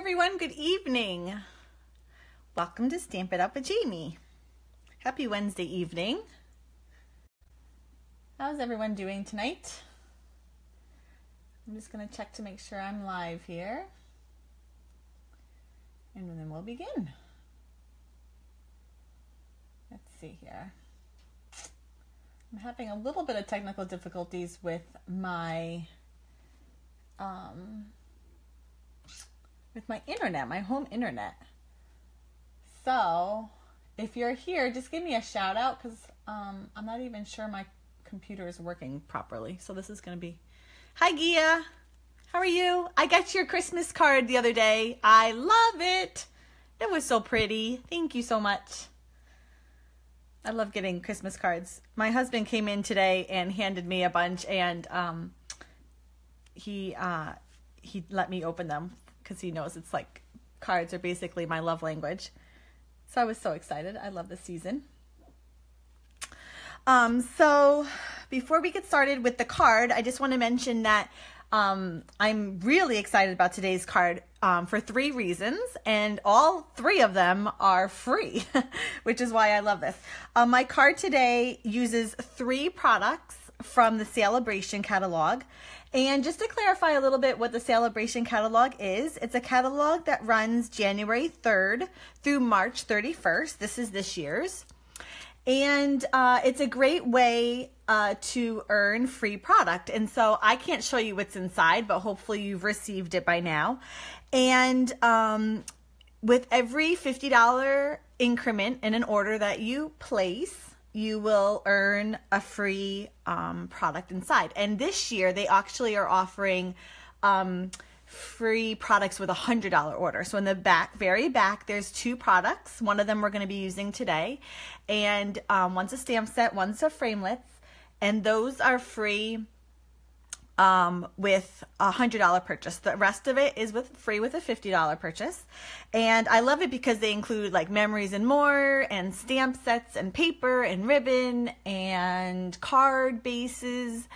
everyone, good evening. Welcome to Stamp It Up with Jamie. Happy Wednesday evening. How's everyone doing tonight? I'm just going to check to make sure I'm live here. And then we'll begin. Let's see here. I'm having a little bit of technical difficulties with my internet, my home internet. So if you're here, just give me a shout out because I'm not even sure my computer is working properly. So this is going to be, hi Gia, how are you? I got your Christmas card the other day. I love it. It was so pretty. Thank you so much. I love getting Christmas cards. My husband came in today and handed me a bunch, and he let me open them because he knows it's like cards are basically my love language. So I was so excited. I love this season. So before we get started with the card, I just want to mention that I'm really excited about today's card for 3 reasons, and all 3 of them are free, which is why I love this. My card today uses 3 products from the Celebration catalog. And just to clarify a little bit what the Celebration catalog is, it's a catalog that runs January 3rd through March 31st. This is this year's. And it's a great way to earn free product. And so I can't show you what's inside, but hopefully you've received it by now. And with every $50 increment in an order that you place, you will earn a free product inside. And this year they actually are offering free products with a $100 order. So in the very back, there's 2 products. One of them we're going to be using today. And one's a stamp set, one's a framelits. And those are free with a $100 purchase. The rest of it is free with a $50 purchase. And I love it because they include like memories and more, and stamp sets and paper and ribbon and card bases.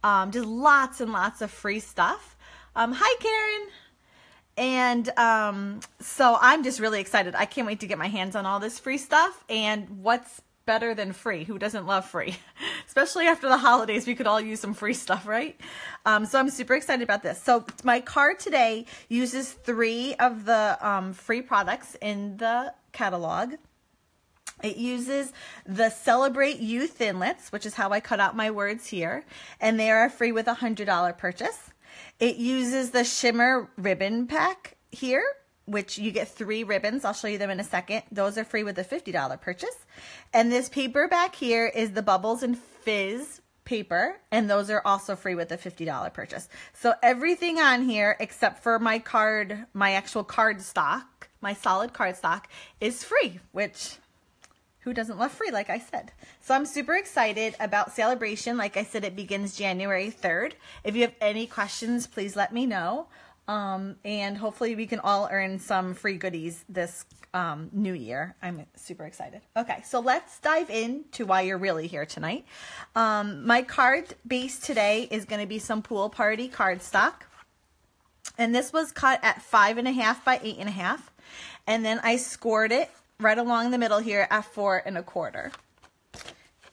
Just lots and lots of free stuff. Hi, Karen. And so I'm just really excited. I can't wait to get my hands on all this free stuff. And what's better than free? Who doesn't love free? Especially after the holidays, we could all use some free stuff, right? So I'm super excited about this. So my card today uses 3 of the free products in the catalog. It uses the Celebrate You Thinlits, which is how I cut out my words here, and they are free with a $100 purchase. It uses the Shimmer Ribbon Pack here, which you get 3 ribbons. I'll show you them in a second. Those are free with a $50 purchase. And this paper back here is the Bubbles and Fizz paper, and those are also free with a $50 purchase. So everything on here except for my card, my actual card stock, my solid card stock, is free, which who doesn't love free, like I said. So I'm super excited about Celebration. Like I said, it begins January 3rd. If you have any questions, please let me know. And hopefully we can all earn some free goodies this new year. I'm super excited. Okay, so let's dive into why you're really here tonight. My card base today is going to be some Pool Party cardstock. And this was cut at 5.5 by 8.5. And then I scored it right along the middle here at 4 1/4.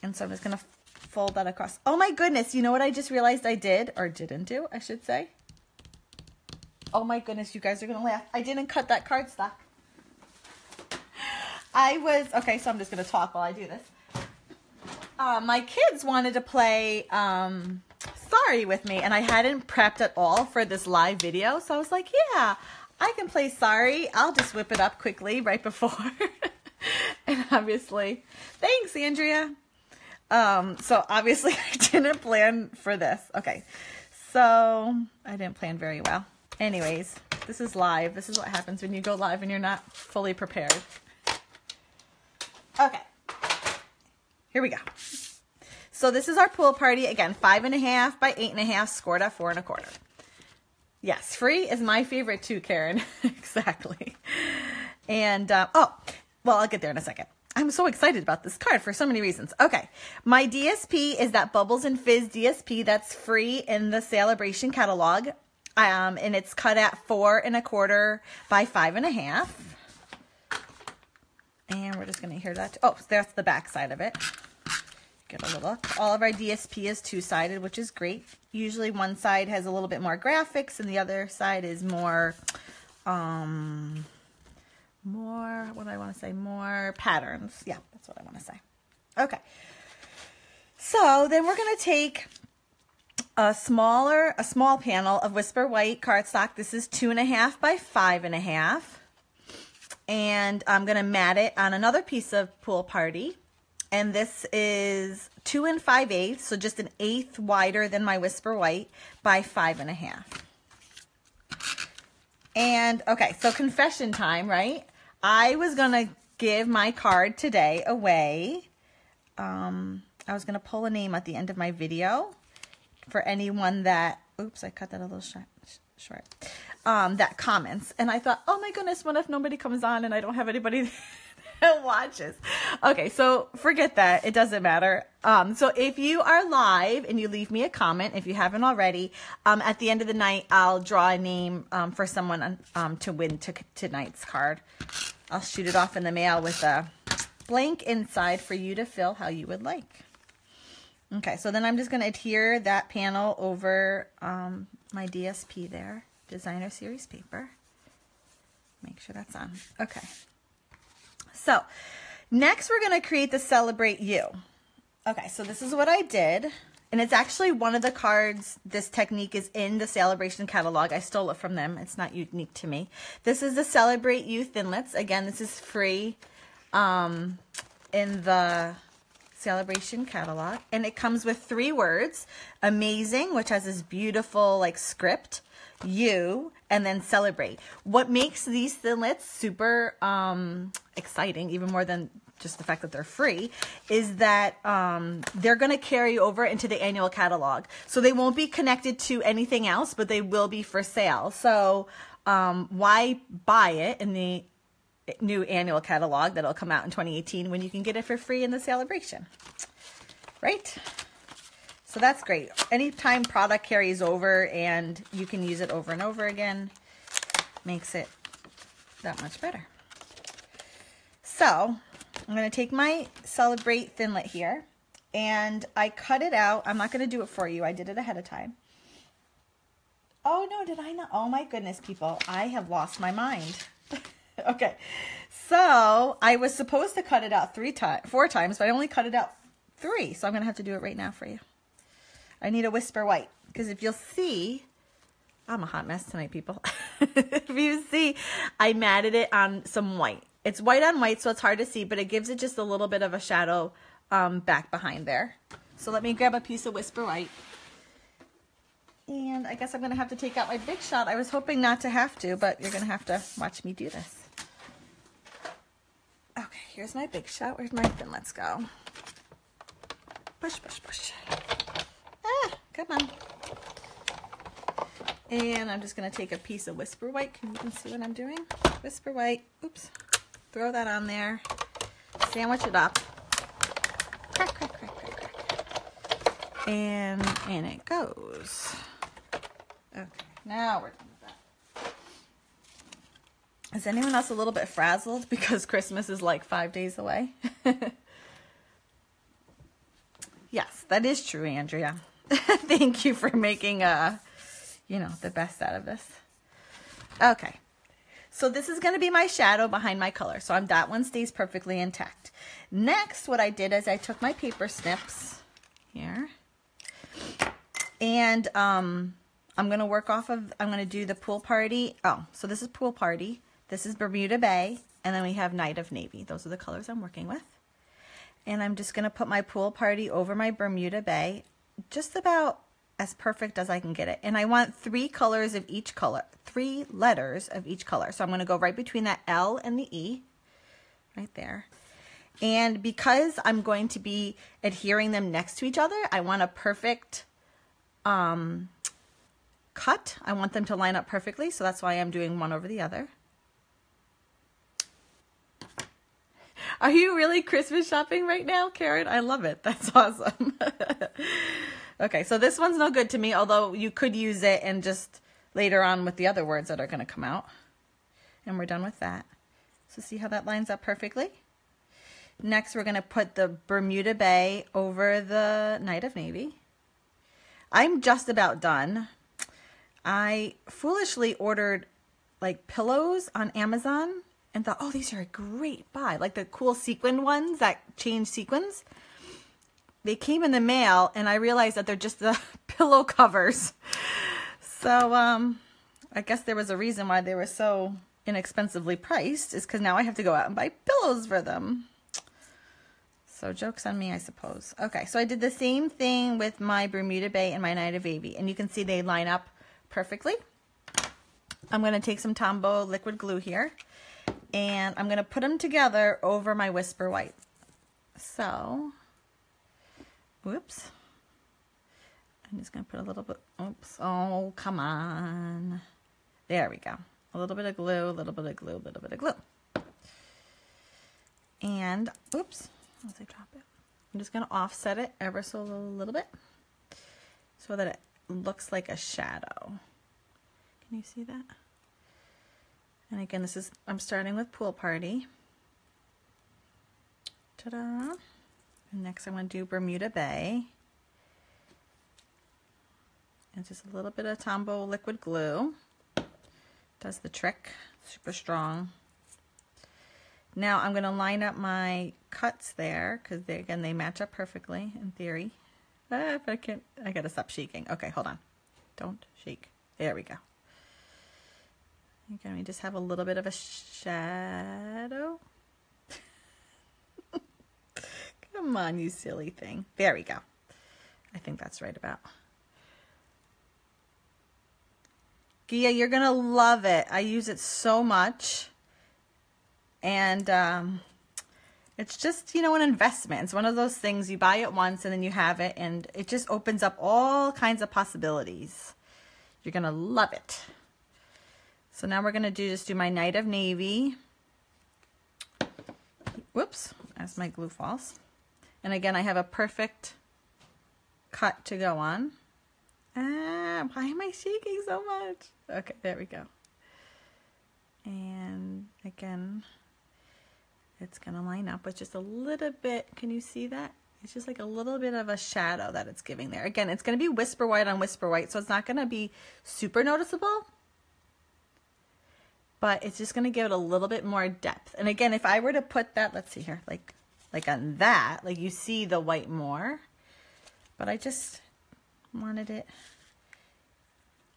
And so I'm just going to fold that across. Oh my goodness, you know what I just realized I did, or didn't do, I should say? Oh my goodness, you guys are going to laugh. I didn't cut that cardstock. Okay, so I'm just going to talk while I do this. My kids wanted to play Sorry with me, and I hadn't prepped at all for this live video. So I was like, yeah, I can play Sorry. I'll just whip it up quickly right before. And obviously, thanks, Andrea. So obviously I didn't plan for this. Okay, so I didn't plan very well. Anyways, this is live. This is what happens when you go live and you're not fully prepared. Okay, here we go. So this is our Pool Party. Again, 5.5 by 8.5, scored at 4 1/4. Yes, free is my favorite too, Karen. Exactly. And, oh, well, I'll get there in a second. I'm so excited about this card for so many reasons. Okay, my DSP is that Bubbles and Fizz DSP that's free in the Celebration catalog. And it's cut at 4 1/4 by 5 1/2. And we're just going to hear that. Oh, that's the back side of it. Get a little look. All of our DSP is two-sided, which is great. Usually one side has a little bit more graphics and the other side is more, what do I want to say? More patterns. Yeah, that's what I want to say. Okay. So then we're going to take a small panel of Whisper White cardstock. This is 2 1/2 by 5 1/2. And I'm going to mat it on another piece of Pool Party. And this is 2 5/8, so just an eighth wider than my Whisper White by 5 1/2. And okay, so confession time, right? I was going to give my card today away. I was going to pull a name at the end of my video for anyone that, oops, I cut that a little short, that comments. And I thought, oh my goodness, what if nobody comes on and I don't have anybody that watches? Okay, so forget that. It doesn't matter. So if you are live and you leave me a comment, if you haven't already, at the end of the night, I'll draw a name for someone to win tonight's card. I'll shoot it off in the mail with a blank inside for you to fill how you would like. Okay, so then I'm just going to adhere that panel over my DSP there, Designer Series paper. Make sure that's on. Okay. So next we're going to create the Celebrate You. Okay, so this is what I did. And it's actually one of the cards, this technique is in the Celebration catalog. I stole it from them. It's not unique to me. This is the Celebrate You Thinlits. Again, this is free in the Celebration catalog. And it comes with 3 words. Amazing, which has this beautiful like script. You, and then Celebrate. What makes these Thinlits super exciting, even more than just the fact that they're free, is that they're going to carry over into the annual catalog. So they won't be connected to anything else, but they will be for sale. So why buy it in the new annual catalog that'll come out in 2018 when you can get it for free in the Celebration, right? So that's great. Anytime product carries over and you can use it over and over again, makes it that much better. So I'm going to take my Celebrate Thinlit here and I cut it out. I'm not going to do it for you. I did it ahead of time. Oh no, did I not? Oh my goodness, people. I have lost my mind. Okay. So I was supposed to cut it out 4 times, but I only cut it out 3. So I'm going to have to do it right now for you. I need a Whisper White because if you'll see, I'm a hot mess tonight, people. If you see, I matted it on some white. It's white on white, so it's hard to see, but it gives it just a little bit of a shadow back behind there. So let me grab a piece of Whisper White. And I guess I'm going to have to take out my Big Shot. I was hoping not to have to, but you're going to have to watch me do this. Okay, here's my Big Shot. Where's my thin? Let's go. Push, push, push. Ah, come on. And I'm just going to take a piece of Whisper White. Can you see what I'm doing? Whisper White. Oops. Throw that on there. Sandwich it up. Crack, crack, crack, crack, crack. And in it goes. Okay, now we're done with that. Is anyone else a little bit frazzled because Christmas is like 5 days away? Yes, that is true, Andrea. Thank you for making the best out of this. Okay. So this is going to be my shadow behind my color. So that one stays perfectly intact. Next, what I did is I took my paper snips here. And I'm going to work off of, I'm going to do the Pool Party. Oh, so this is Pool Party. This is Bermuda Bay. And then we have Night of Navy. Those are the colors I'm working with. And I'm just going to put my Pool Party over my Bermuda Bay. Just about as perfect as I can get it. And I want 3 colors of each color, 3 letters of each color. So I'm going to go right between that L and the E, right there. And because I'm going to be adhering them next to each other, I want a perfect cut. I want them to line up perfectly. So that's why I'm doing one over the other. Are you really Christmas shopping right now, Karen? I love it. That's awesome. Okay, so this one's no good to me, although you could use it and just later on with the other words that are going to come out. And we're done with that. So see how that lines up perfectly? Next, we're going to put the Bermuda Bay over the Night of Navy. I'm just about done. I foolishly ordered like pillows on Amazon and thought, oh, these are a great buy. Like the cool sequin ones that change sequins. They came in the mail and I realized that they're just the pillow covers. So I guess there was a reason why they were so inexpensively priced, is because now I have to go out and buy pillows for them. So joke's on me, I suppose. Okay, so I did the same thing with my Bermuda Bay and my Night of Navy, and you can see they line up perfectly. I'm going to take some Tombow liquid glue here, and I'm going to put them together over my Whisper White. So, whoops. I'm just going to put a little bit, oops, oh, come on. There we go. A little bit of glue, a little bit of glue, a little bit of glue. And, oops, as I drop it, I'm just going to offset it ever so little bit so that it looks like a shadow. Can you see that? And again, this is, I'm starting with Pool Party. Ta-da. And next I'm going to do Bermuda Bay. And just a little bit of Tombow liquid glue. Does the trick. Super strong. Now I'm going to line up my cuts there because again they match up perfectly in theory. But I can't. I gotta stop shaking. Okay, hold on. Don't shake. There we go. Again, we just have a little bit of a shadow. Come on, you silly thing. There we go. I think that's right about. Gia, you're gonna love it. I use it so much. And it's just, you know, an investment. It's one of those things you buy it once and then you have it, and it just opens up all kinds of possibilities. You're gonna love it. So now we're gonna just do my Night of Navy. Whoops, as my glue falls. And again, I have a perfect cut to go on. Why am I shaking so much? Okay, there we go. And again, it's going to line up with just a little bit. Can you see that? It's just like a little bit of a shadow that it's giving there. Again, it's going to be Whisper White on Whisper White, so it's not going to be super noticeable. But it's just going to give it a little bit more depth. And again, if I were to put that, let's see here, like on that, like you see the white more. But I just wanted it.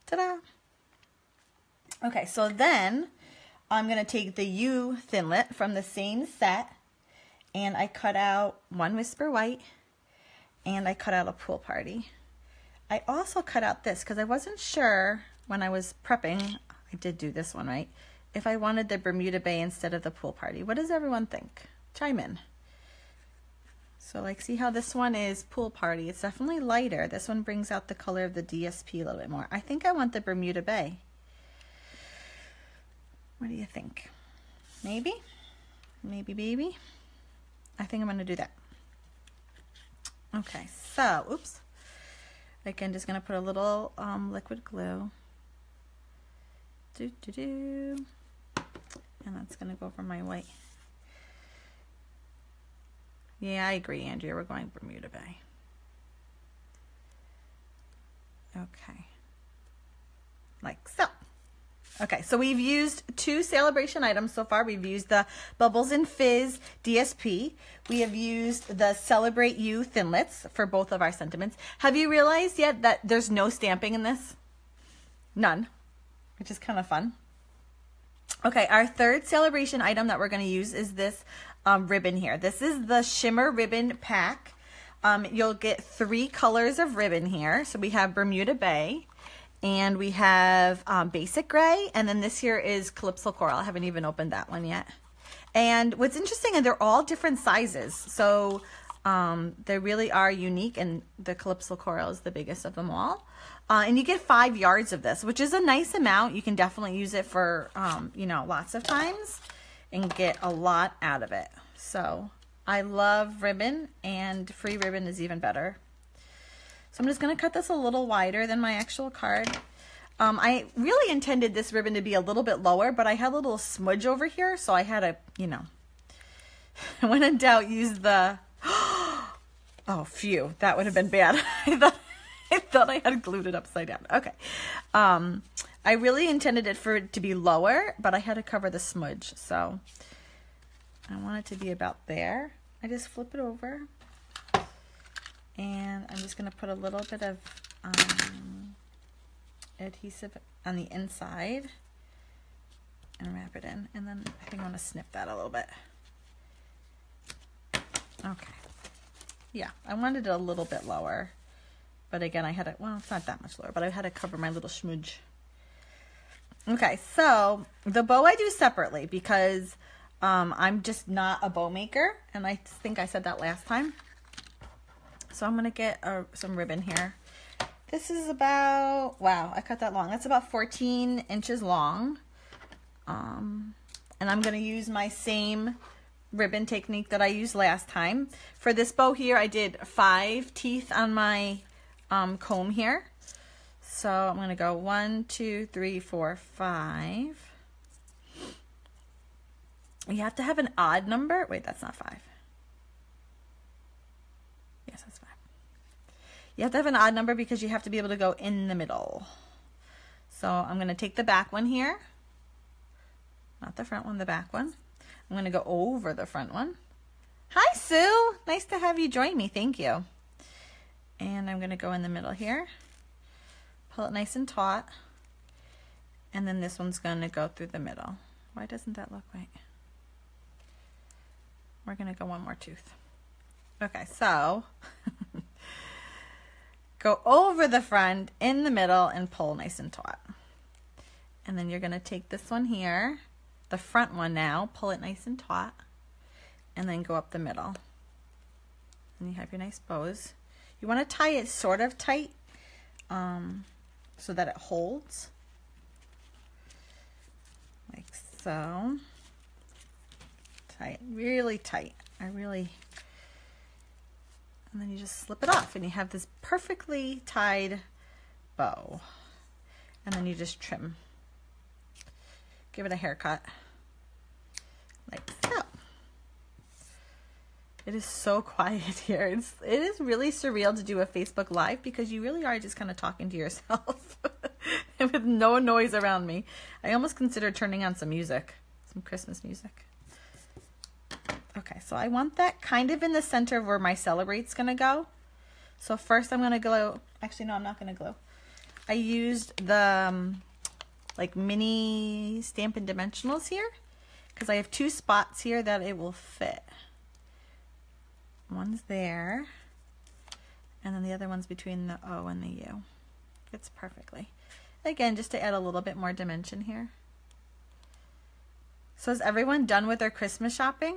Ta-da! Okay, so then I'm going to take the U Thinlit from the same set, and I cut out one Whisper White, and I cut out a Pool Party. I also cut out this because I wasn't sure when I was prepping, I did do this one, right? If I wanted the Bermuda Bay instead of the Pool Party. What does everyone think? Chime in. So like, see how this one is Pool Party? It's definitely lighter. This one brings out the color of the DSP a little bit more. I think I want the Bermuda Bay. What do you think? Maybe? Maybe, baby? I think I'm going to do that. Okay, so, oops. Again, just going to put a little liquid glue. And that's going to go over my white. Yeah, I agree, Andrea. We're going Bermuda Bay. Okay. Like so. Okay, so we've used 2 Celebration items so far. We've used the Bubbles and Fizz DSP. We have used the Celebrate You Thinlits for both of our sentiments. Have you realized yet that there's no stamping in this? None, which is kind of fun. Okay, our third Celebration item that we're going to use is this ribbon here. This is the Shimmer Ribbon Pack. You'll get 3 colors of ribbon here. So we have Bermuda Bay, and we have Basic Gray, and then this here is Calypso Coral. I haven't even opened that one yet. And what's interesting, and they're all different sizes. So they really are unique, and the Calypso Coral is the biggest of them all. And you get 5 yards of this, which is a nice amount. You can definitely use it for, you know, lots of times and get a lot out of it. So I love ribbon, and free ribbon is even better. So I'm just going to cut this a little wider than my actual card. I really intended this ribbon to be a little bit lower, but I had a little smudge over here, so I had to, you know, when in doubt, use the, oh, phew, that would have been bad. I thought I had glued it upside down. Okay. I really intended it for it to be lower, but I had to cover the smudge, so I want it to be about there. I just flip it over, and I'm just going to put a little bit of adhesive on the inside and wrap it in, and then I think I want to snip that a little bit. Okay. Yeah, I wanted it a little bit lower, but again, I had to, well, it's not that much lower, but I had to cover my little smudge. Okay, so the bow I do separately because I'm just not a bow maker, and I think I said that last time. So I'm going to get some ribbon here. This is about, wow, I cut that long. That's about 14 inches long. And I'm going to use my same ribbon technique that I used last time. For this bow here, I did 5 teeth on my comb here. So I'm going to go 1, 2, 3, 4, 5. You have to have an odd number. Wait, that's not 5. Yes, that's 5. You have to have an odd number because you have to be able to go in the middle. So I'm going to take the back one here. Not the front one, the back one. I'm going to go over the front one. Hi, Sue. Nice to have you join me. Thank you. And I'm going to go in the middle here. Pull it nice and taut. And then this one's going to go through the middle. Why doesn't that look right? We're going to go one more tooth. Okay, so go over the front, in the middle, and pull nice and taut. And then you're going to take this one here, the front one now, pull it nice and taut, and then go up the middle. And you have your nice bows. You want to tie it sort of tight so that it holds. Like so. Tight, really tight. And then you just slip it off and you have this perfectly tied bow. And then you just trim. Give it a haircut. Like so. It is so quiet here. It is really surreal to do a Facebook Live because you really are just kind of talking to yourself with no noise around me. I almost considered turning on some music, some Christmas music. Okay, so I want that kind of in the center of where my celebrate's going to go. So first I'm going to glue. Actually, no, I'm not going to glue. I used the like mini Stampin' Dimensionals here because I have 2 spots here that it will fit. One's there, and then the other one's between the O and the U. Fits perfectly. Again, just to add a little bit more dimension here. So is everyone done with their Christmas shopping?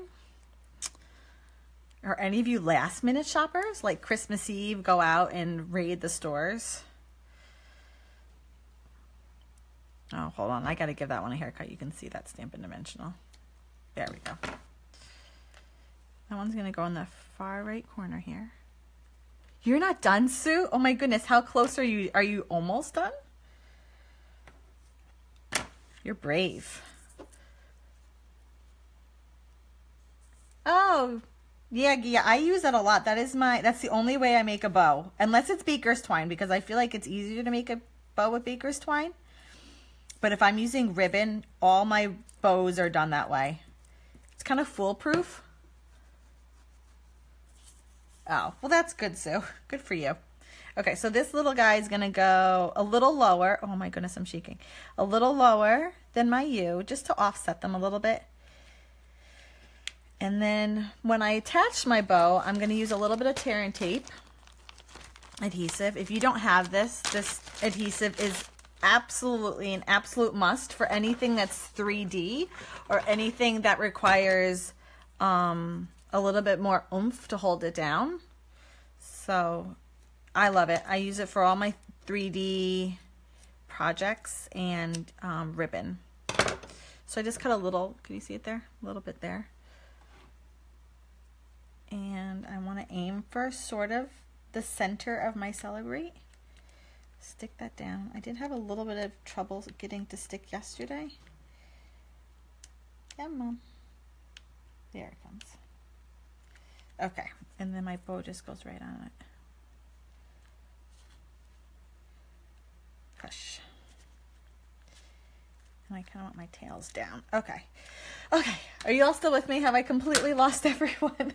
Are any of you last minute shoppers? Like Christmas Eve, go out and raid the stores? Oh, hold on. I got to give that one a haircut. You can see that Stampin' Dimensional. There we go. That one's going to go in the far right corner here. You're not done, Sue? Oh my goodness. How close are you? Are you almost done? You're brave. Oh, yeah, I use that a lot. That's the only way I make a bow. Unless it's baker's twine, because I feel like it's easier to make a bow with baker's twine. But if I'm using ribbon, all my bows are done that way. It's kind of foolproof. Oh, well that's good, Sue. Good for you. Okay, so this little guy is going to go a little lower. Oh my goodness, I'm shaking. A little lower than my U, just to offset them a little bit. And then when I attach my bow, I'm going to use a little bit of tear and tape adhesive. If you don't have this adhesive is absolutely an absolute must for anything that's 3D or anything that requires a little bit more oomph to hold it down. So I love it. I use it for all my 3D projects and ribbon. So I just cut a little, can you see it there? A little bit there. And I want to aim for sort of the center of my celebrate. Stick that down. I did have a little bit of trouble getting to stick yesterday. Come on. There it comes. Okay, and then my bow just goes right on it. Push. And I kind of want my tails down. Okay. Okay, are you all still with me? Have I completely lost everyone?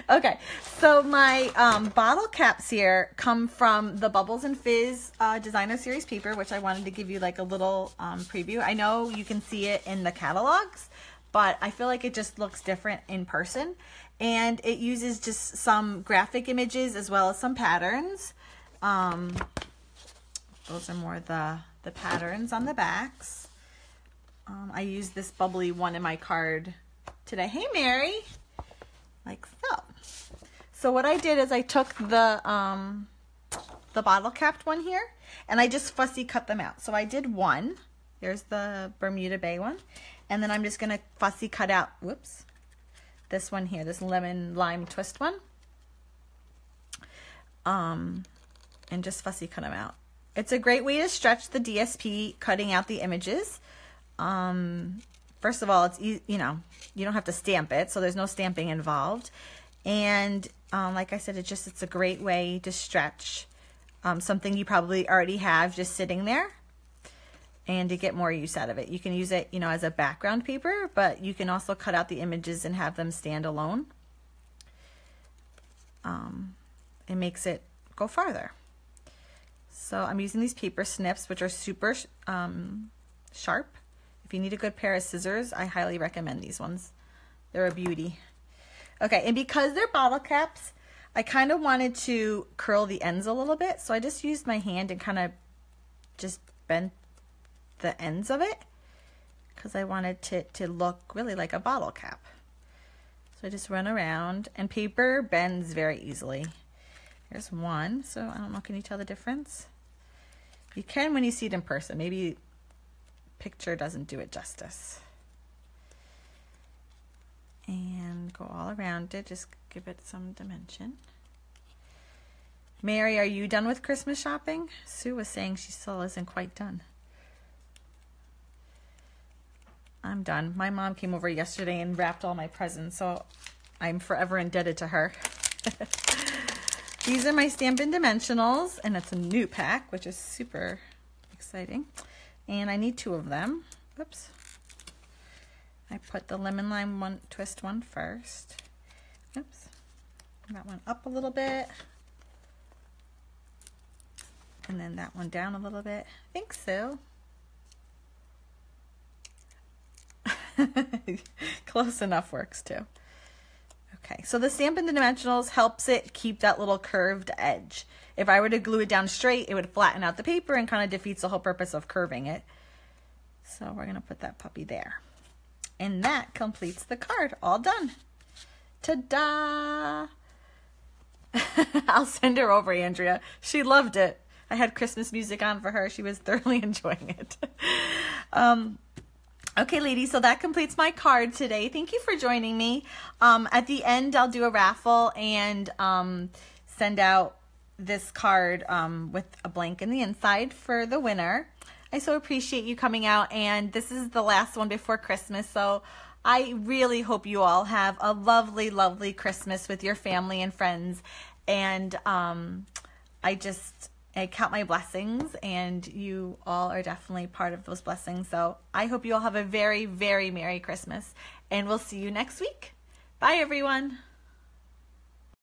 Okay, so my bottle caps here come from the Bubbles and Fizz Designer Series paper, which I wanted to give you like a little preview. I know you can see it in the catalogs, but I feel like it just looks different in person. And it uses just some graphic images as well as some patterns. Those are more the patterns on the backs. I used this bubbly one in my card today. Hey, Mary. Like so. So what I did is I took the bottle capped one here, and I just fussy cut them out. So I did one. There's the Bermuda Bay one. And then I'm just going to fussy cut out, whoops, this one here, this lemon lime twist one. And just fussy cut them out. It's a great way to stretch the DSP, cutting out the images. First of all, it's easy, you know, you don't have to stamp it, so there's no stamping involved. And like I said, it's a great way to stretch something you probably already have just sitting there, and to get more use out of it. You can use it, you know, as a background paper, but you can also cut out the images and have them stand alone. It makes it go farther. So I'm using these paper snips, which are super sharp. If you need a good pair of scissors, I highly recommend these ones. They're a beauty. Okay, and because they're bottle caps, I kind of wanted to curl the ends a little bit, so I just used my hand and kind of just bent the ends of it, because I wanted to look really like a bottle cap. So I just run around, and paper bends very easily. Here's one, so I don't know, can you tell the difference? You can when you see it in person. Maybe picture doesn't do it justice. And go all around it, just give it some dimension. Mary, are you done with Christmas shopping? Sue was saying she still isn't quite done. I'm done. My mom came over yesterday and wrapped all my presents, so I'm forever indebted to her. These are my Stampin' Dimensionals, and it's a new pack, which is super exciting. And I need 2 of them. Oops. I put the lemon lime twist one first. Oops. That one up a little bit. And then that one down a little bit. Thanks, Sue. Close enough works too. Okay, so the Stampin' Dimensionals helps it keep that little curved edge. If I were to glue it down straight, it would flatten out the paper and kind of defeats the whole purpose of curving it. So we're going to put that puppy there. And that completes the card. All done. Ta-da! I'll send her over, Andrea. She loved it. I had Christmas music on for her. She was thoroughly enjoying it. Okay, ladies, so that completes my card today. Thank you for joining me. At the end, I'll do a raffle and send out this card with a blank in the inside for the winner. I so appreciate you coming out, and this is the last one before Christmas, so I really hope you all have a lovely, lovely Christmas with your family and friends, and I count my blessings, and you all are definitely part of those blessings. So I hope you all have a very, very Merry Christmas, and we'll see you next week. Bye, everyone.